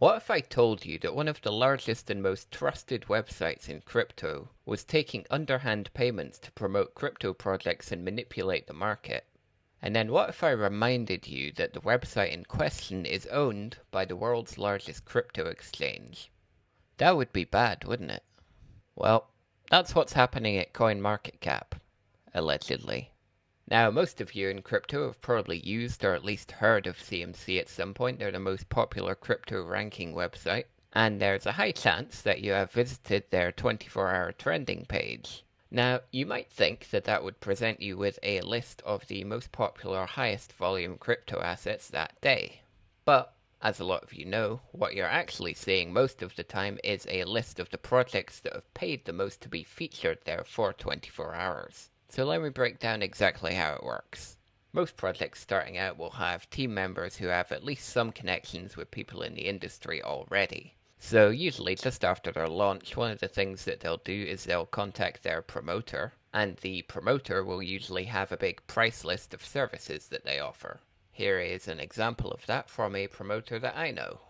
What if I told you that one of the largest and most trusted websites in crypto was taking underhand payments to promote crypto projects and manipulate the market? And then what if I reminded you that the website in question is owned by the world's largest crypto exchange? That would be bad, wouldn't it? Well, that's what's happening at CoinMarketCap, allegedly. Now, most of you in crypto have probably used or at least heard of CMC at some point. They're the most popular crypto ranking website, and there's a high chance that you have visited their 24-hour trending page. Now, you might think that that would present you with a list of the most popular, highest volume crypto assets that day. But, as a lot of you know, what you're actually seeing most of the time is a list of the projects that have paid the most to be featured there for 24 hours. So let me break down exactly how it works. Most projects starting out will have team members who have at least some connections with people in the industry already. So usually just after their launch, one of the things that they'll do is they'll contact their promoter, and the promoter will usually have a big price list of services that they offer. Here is an example of that from a promoter that I know.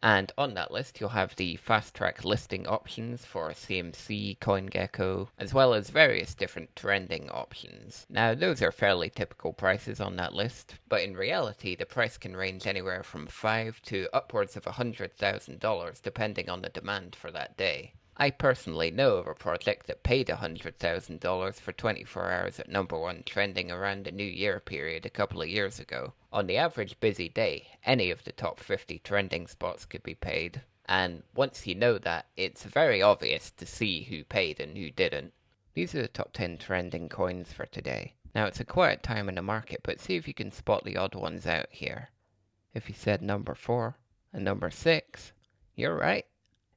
And on that list, you'll have the fast-track listing options for CMC, CoinGecko, as well as various different trending options. Now, those are fairly typical prices on that list, but in reality, the price can range anywhere from $5 to upwards of $100,000 depending on the demand for that day. I personally know of a project that paid $100,000 for 24 hours at #1 trending around the New Year period a couple of years ago. On the average busy day, any of the top 50 trending spots could be paid. And once you know that, it's very obvious to see who paid and who didn't. These are the top 10 trending coins for today. Now, it's a quiet time in the market, but see if you can spot the odd ones out here. If you said number 4 and number 6, you're right.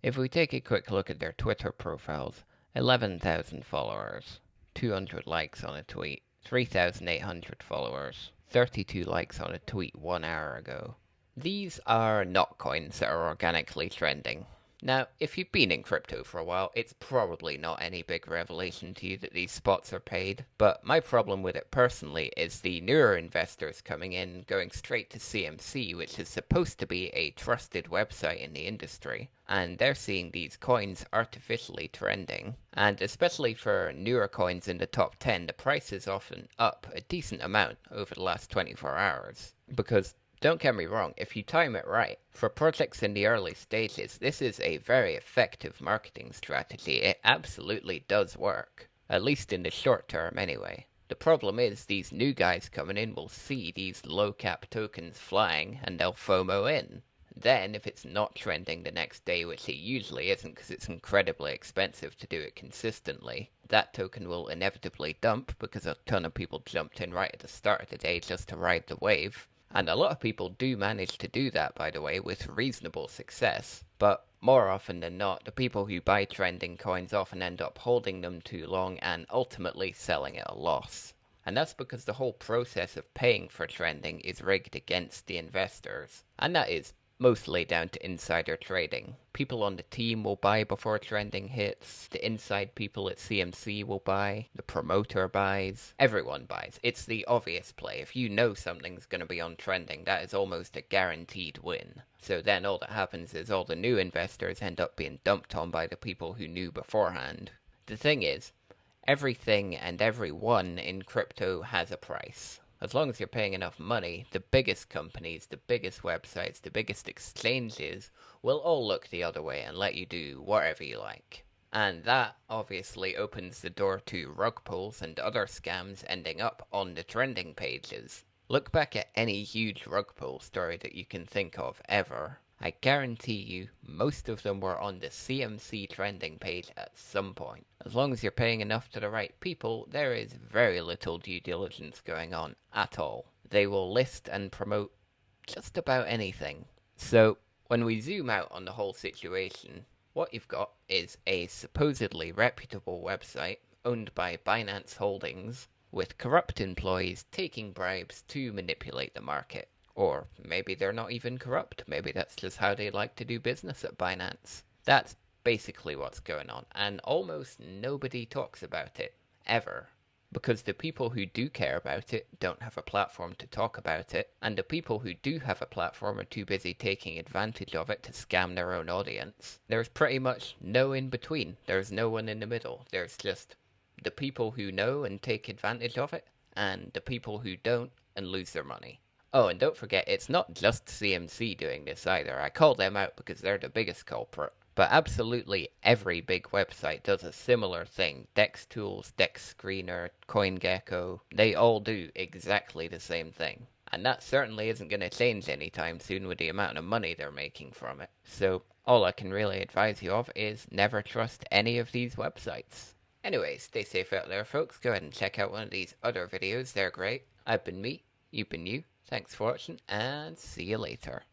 If we take a quick look at their Twitter profiles, 11,000 followers, 200 likes on a tweet, 3,800 followers, 32 likes on a tweet 1 hour ago. These are not coins that are organically trending. Now, if you've been in crypto for a while, it's probably not any big revelation to you that these spots are paid, but my problem with it personally is the newer investors coming in going straight to CMC, which is supposed to be a trusted website in the industry, and they're seeing these coins artificially trending. And especially for newer coins in the top 10, the price is often up a decent amount over the last 24 hours, because don't get me wrong, if you time it right, for projects in the early stages, this is a very effective marketing strategy. It absolutely does work. At least in the short term anyway. The problem is these new guys coming in will see these low cap tokens flying and they'll FOMO in. Then, if it's not trending the next day, which it usually isn't because it's incredibly expensive to do it consistently, that token will inevitably dump because a ton of people jumped in right at the start of the day just to ride the wave. And a lot of people do manage to do that, by the way, with reasonable success. But more often than not, the people who buy trending coins often end up holding them too long and ultimately selling at a loss. And that's because the whole process of paying for trending is rigged against the investors. And that is mostly down to insider trading. People on the team will buy before trending hits, the inside people at CMC will buy, the promoter buys, everyone buys. It's the obvious play. If you know something's going to be on trending, that is almost a guaranteed win. So then all that happens is all the new investors end up being dumped on by the people who knew beforehand. The thing is, everything and everyone in crypto has a price. As long as you're paying enough money, the biggest companies, the biggest websites, the biggest exchanges will all look the other way and let you do whatever you like. And that obviously opens the door to rug pulls and other scams ending up on the trending pages. Look back at any huge rug pull story that you can think of ever. I guarantee you, most of them were on the CMC trending page at some point. As long as you're paying enough to the right people, there is very little due diligence going on at all. They will list and promote just about anything. So, when we zoom out on the whole situation, what you've got is a supposedly reputable website owned by Binance Holdings with corrupt employees taking bribes to manipulate the market. Or maybe they're not even corrupt. Maybe that's just how they like to do business at Binance. That's basically what's going on. And almost nobody talks about it. Ever. because the people who do care about it don't have a platform to talk about it, and the people who do have a platform are too busy taking advantage of it to scam their own audience. There's pretty much no in between. There's no one in the middle. There's just the people who know and take advantage of it, and the people who don't and lose their money. Oh, and don't forget, it's not just CMC doing this either. I call them out because they're the biggest culprit. But absolutely every big website does a similar thing. Dex Tools, Dex Screener, CoinGecko, they all do exactly the same thing. And that certainly isn't going to change anytime soon with the amount of money they're making from it. So all I can really advise you of is never trust any of these websites. Anyway, stay safe out there, folks. Go ahead and check out one of these other videos. They're great. I've been me. You've been you. Thanks for watching, and see you later.